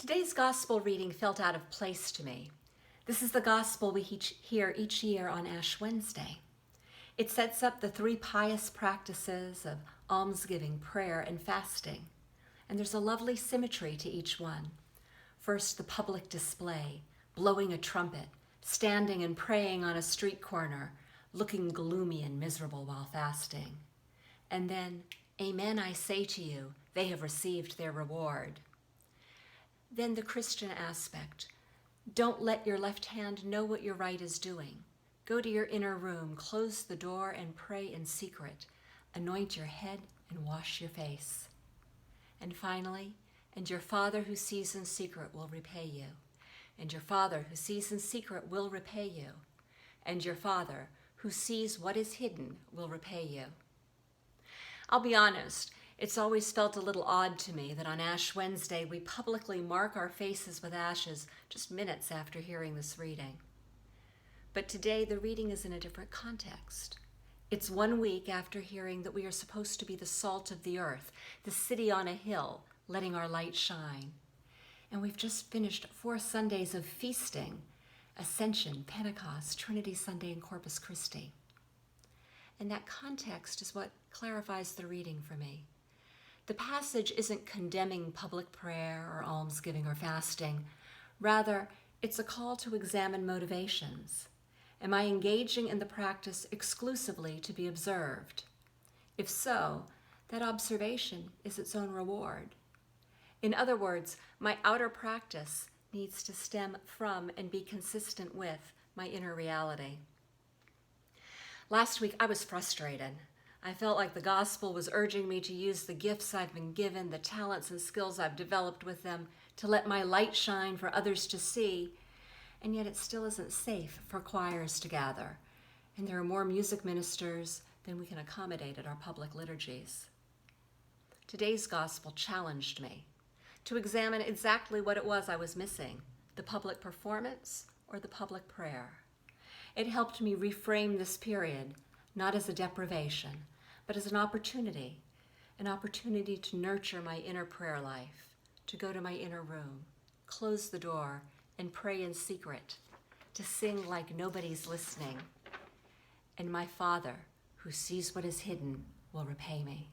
Today's gospel reading felt out of place to me. This is the gospel we hear each year on Ash Wednesday. It sets up the three pious practices of almsgiving, prayer, and fasting. And there's a lovely symmetry to each one. First, the public display, blowing a trumpet, standing and praying on a street corner, looking gloomy and miserable while fasting. And then, amen, I say to you, they have received their reward. Then the Christian aspect. Don't let your left hand know what your right is doing. Go to your inner room, close the door, and pray in secret. Anoint your head and wash your face. And finally, and your Father who sees in secret will repay you. And your Father who sees in secret will repay you. And your Father who sees what is hidden will repay you. I'll be honest, it's always felt a little odd to me that on Ash Wednesday we publicly mark our faces with ashes just minutes after hearing this reading. But today the reading is in a different context. It's 1 week after hearing that we are supposed to be the salt of the earth, the city on a hill, letting our light shine. And we've just finished 4 Sundays of feasting, Ascension, Pentecost, Trinity Sunday, and Corpus Christi. And that context is what clarifies the reading for me. The passage isn't condemning public prayer or almsgiving or fasting. Rather, it's a call to examine motivations. Am I engaging in the practice exclusively to be observed? If so, that observation is its own reward. In other words, my outer practice needs to stem from and be consistent with my inner reality. Last week, I was frustrated. I felt like the gospel was urging me to use the gifts I've been given, the talents and skills I've developed with them, to let my light shine for others to see, and yet it still isn't safe for choirs to gather, and there are more music ministers than we can accommodate at our public liturgies. Today's gospel challenged me to examine exactly what it was I was missing, the public performance or the public prayer. It helped me reframe this period, not as a deprivation, but as an opportunity to nurture my inner prayer life, to go to my inner room, close the door, and pray in secret, to sing like nobody's listening. And my Father, who sees what is hidden, will repay me.